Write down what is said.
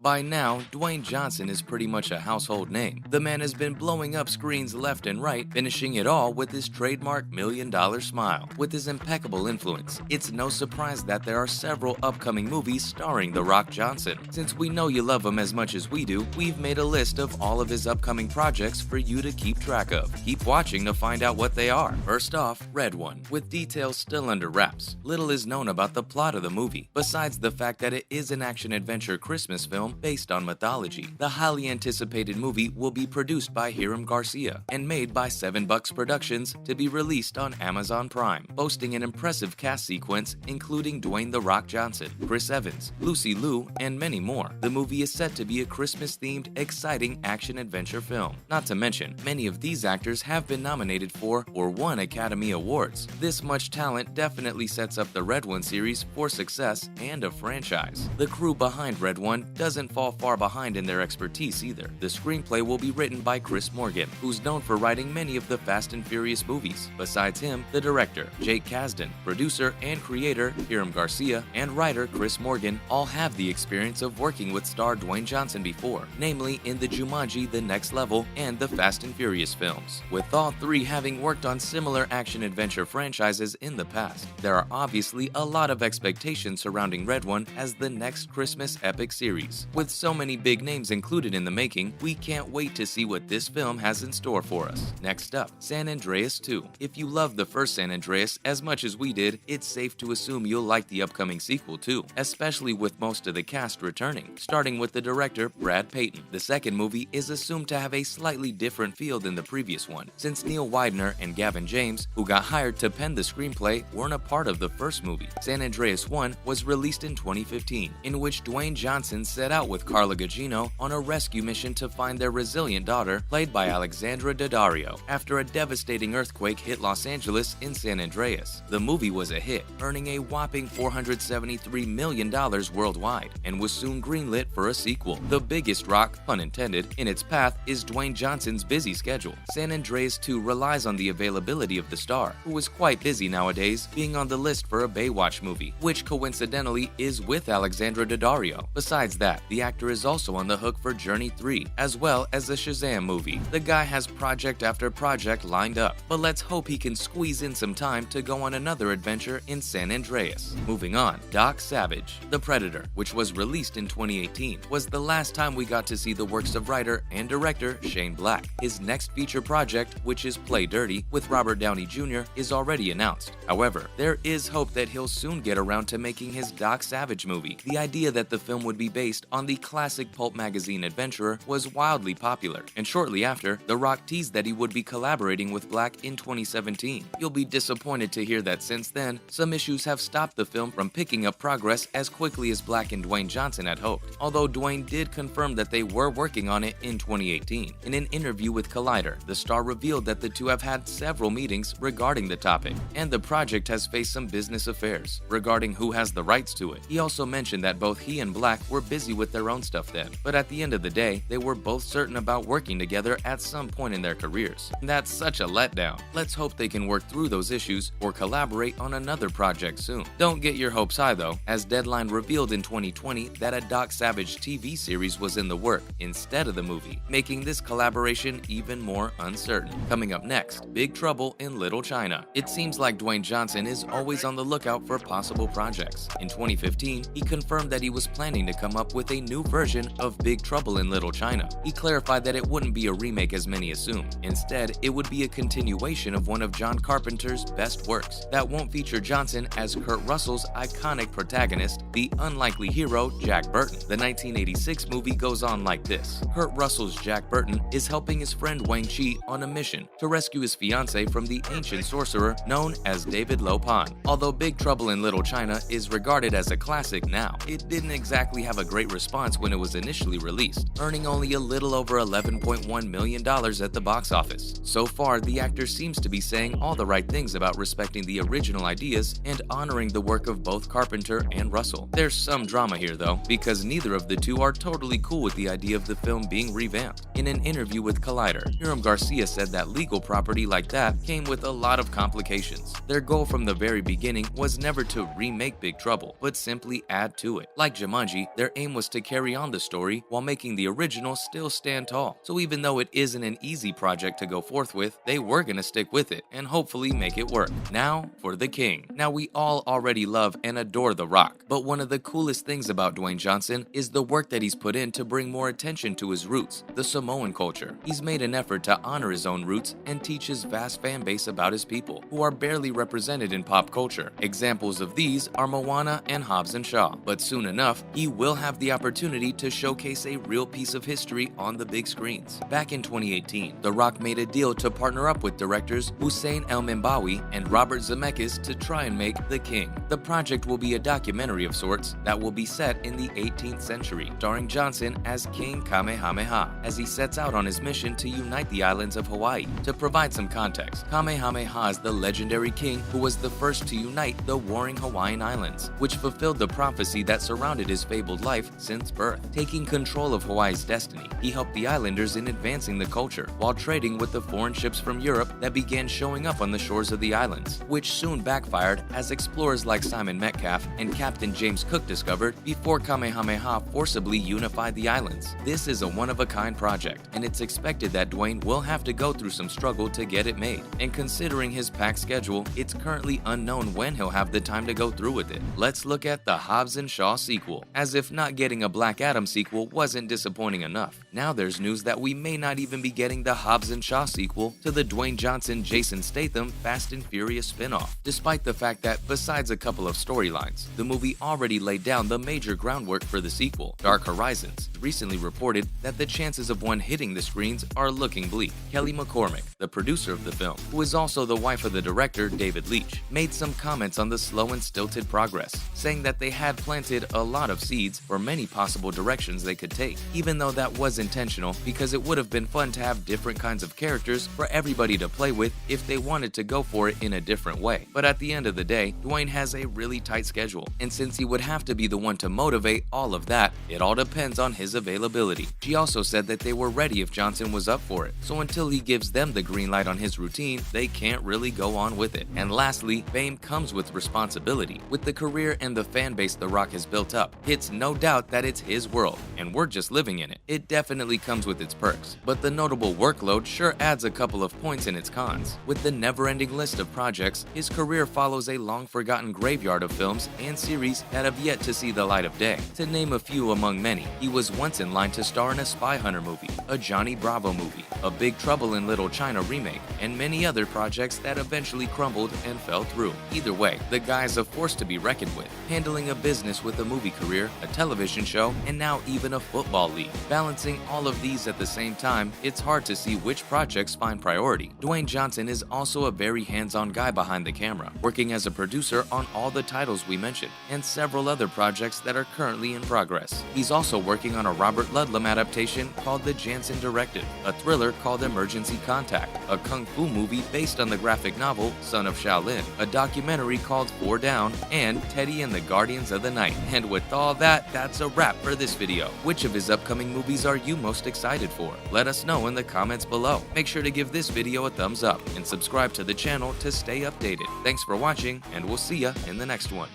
By now, Dwayne Johnson is pretty much a household name. The man has been blowing up screens left and right, finishing it all with his trademark $1 million smile. With his impeccable influence, it's no surprise that there are several upcoming movies starring The Rock Johnson. Since we know you love him as much as we do, we've made a list of all of his upcoming projects for you to keep track of. Keep watching to find out what they are. First off, Red One. With details still under wraps, little is known about the plot of the movie, besides the fact that it is an action-adventure Christmas film based on mythology. The highly anticipated movie will be produced by Hiram Garcia and made by 7 Bucks Productions to be released on Amazon Prime, boasting an impressive cast sequence including Dwayne "The Rock" Johnson, Chris Evans, Lucy Liu, and many more. The movie is set to be a Christmas-themed, exciting action-adventure film. Not to mention, many of these actors have been nominated for or won Academy Awards. This much talent definitely sets up the Red One series for success and a franchise. The crew behind Red One doesn't fall far behind in their expertise either. The screenplay will be written by Chris Morgan, who's known for writing many of the Fast and Furious movies. Besides him, the director, Jake Kasdan, producer and creator, Hiram Garcia, and writer Chris Morgan all have the experience of working with star Dwayne Johnson before, namely in the Jumanji: The Next Level and the Fast and Furious films. With all three having worked on similar action-adventure franchises in the past, there are obviously a lot of expectations surrounding Red One as the next Christmas epic series. With so many big names included in the making, we can't wait to see what this film has in store for us. Next up, San Andreas 2. If you loved the first San Andreas as much as we did, it's safe to assume you'll like the upcoming sequel too, especially with most of the cast returning, starting with the director Brad Peyton. The second movie is assumed to have a slightly different feel than the previous one, since Neil Widener and Gavin James, who got hired to pen the screenplay, weren't a part of the first movie. San Andreas 1 was released in 2015, in which Dwayne Johnson set out with Carla Gugino on a rescue mission to find their resilient daughter, played by Alexandra Daddario, after a devastating earthquake hit Los Angeles in San Andreas. The movie was a hit, earning a whopping $473 million worldwide, and was soon greenlit for a sequel. The biggest rock, pun intended, in its path is Dwayne Johnson's busy schedule. San Andreas 2 relies on the availability of the star, who is quite busy nowadays, being on the list for a Baywatch movie, which coincidentally is with Alexandra Daddario. Besides that, the actor is also on the hook for Journey 3, as well as the Shazam movie. The guy has project after project lined up, but let's hope he can squeeze in some time to go on another adventure in San Andreas. Moving on, Doc Savage. The Predator, which was released in 2018, was the last time we got to see the works of writer and director Shane Black. His next feature project, which is Play Dirty, with Robert Downey Jr., is already announced. However, there is hope that he'll soon get around to making his Doc Savage movie. The idea that the film would be based on the classic pulp magazine adventurer was wildly popular, and shortly after, The Rock teased that he would be collaborating with Black in 2017. You'll be disappointed to hear that since then, some issues have stopped the film from picking up progress as quickly as Black and Dwayne Johnson had hoped, although Dwayne did confirm that they were working on it in 2018. In an interview with Collider, the star revealed that the two have had several meetings regarding the topic, and the project has faced some business affairs regarding who has the rights to it. He also mentioned that both he and Black were busy with their own stuff then, but at the end of the day, they were both certain about working together at some point in their careers. That's such a letdown. Let's hope they can work through those issues or collaborate on another project soon. Don't get your hopes high though, as Deadline revealed in 2020 that a Doc Savage TV series was in the work instead of the movie, making this collaboration even more uncertain. Coming up next, Big Trouble in Little China. It seems like Dwayne Johnson is always on the lookout for possible projects. In 2015, he confirmed that he was planning to come up with a new version of Big Trouble in Little China. He clarified that it wouldn't be a remake as many assumed. Instead, it would be a continuation of one of John Carpenter's best works that won't feature Johnson as Kurt Russell's iconic protagonist, the unlikely hero Jack Burton. The 1986 movie goes on like this. Kurt Russell's Jack Burton is helping his friend Wang Chi on a mission to rescue his fiancée from the ancient sorcerer known as David Lo Pan. Although Big Trouble in Little China is regarded as a classic now, it didn't exactly have a great response when it was initially released, earning only a little over $11.1 million at the box office. So far, the actor seems to be saying all the right things about respecting the original ideas and honoring the work of both Carpenter and Russell. There's some drama here though, because neither of the two are totally cool with the idea of the film being revamped. In an interview with Collider, Hiram Garcia said that legal property like that came with a lot of complications. Their goal from the very beginning was never to remake Big Trouble, but simply add to it. Like Jumanji, their aim was to to carry on the story while making the original still stand tall. So even though it isn't an easy project to go forth with, they were gonna stick with it and hopefully make it work. Now for The King. Now we all already love and adore The Rock, but one of the coolest things about Dwayne Johnson is the work that he's put in to bring more attention to his roots, the Samoan culture. He's made an effort to honor his own roots and teach his vast fan base about his people, who are barely represented in pop culture. Examples of these are Moana and Hobbs and Shaw, but soon enough, he will have the opportunity to showcase a real piece of history on the big screens. Back in 2018, The Rock made a deal to partner up with directors Hussein El-Membawi and Robert Zemeckis to try and make The King. The project will be a documentary of sorts that will be set in the 18th century, starring Johnson as King Kamehameha, as he sets out on his mission to unite the islands of Hawaii. To provide some context, Kamehameha is the legendary king who was the first to unite the warring Hawaiian Islands, which fulfilled the prophecy that surrounded his fabled life since birth. Taking control of Hawaii's destiny, he helped the islanders in advancing the culture while trading with the foreign ships from Europe that began showing up on the shores of the islands, which soon backfired as explorers like Simon Metcalf and Captain James Cook discovered before Kamehameha forcibly unified the islands. This is a one-of-a-kind project, and it's expected that Dwayne will have to go through some struggle to get it made, and considering his packed schedule, it's currently unknown when he'll have the time to go through with it. Let's look at the Hobbs and Shaw sequel. As if not getting a Black Adam sequel wasn't disappointing enough, now there's news that we may not even be getting the Hobbs and Shaw sequel to the Dwayne Johnson, Jason Statham Fast and Furious spinoff, despite the fact that besides a couple of storylines, the movie already laid down the major groundwork for the sequel. Dark Horizons recently reported that the chances of one hitting the screens are looking bleak. Kelly McCormick, the producer of the film, who is also the wife of the director David Leitch, made some comments on the slow and stilted progress, saying that they had planted a lot of seeds for many possible directions they could take, even though that was intentional because it would have been fun to have different kinds of characters for everybody to play with if they wanted to go for it in a different way. But at the end of the day, Dwayne has a really tight schedule, and since he would have to be the one to motivate all of that, it all depends on his availability. She also said that they were ready if Johnson was up for it, so until he gives them the green light on his routine, they can't really go on with it. And lastly, fame comes with responsibility. With the career and the fan base The Rock has built up, it's no doubt that it's his world, and we're just living in it. It definitely comes with its perks, but the notable workload sure adds a couple of points in its cons. With the never-ending list of projects, his career follows a long-forgotten graveyard of films and series that have yet to see the light of day. To name a few among many, he was once in line to star in a Spy Hunter movie, a Johnny Bravo movie, a Big Trouble in Little China remake, and many other projects that eventually crumbled and fell through. Either way, the guy is a force to be reckoned with, handling a business with a movie career, a television show, and now even a football league. Balancing all of these at the same time, it's hard to see which projects find priority. Dwayne Johnson is also a very hands-on guy behind the camera, working as a producer on all the titles we mentioned, and several other projects that are currently in progress. He's also working on a Robert Ludlum adaptation called The Jansen Directive, a thriller called Emergency Contact, a kung fu movie based on the graphic novel Son of Shaolin, a documentary called Four Down, and Teddy and the Guardians of the Night. And with all that, that's a wrap for this video. Which of his upcoming movies are you most excited for? Let us know in the comments below. Make sure to give this video a thumbs up and subscribe to the channel to stay updated. Thanks for watching, and we'll see ya in the next one.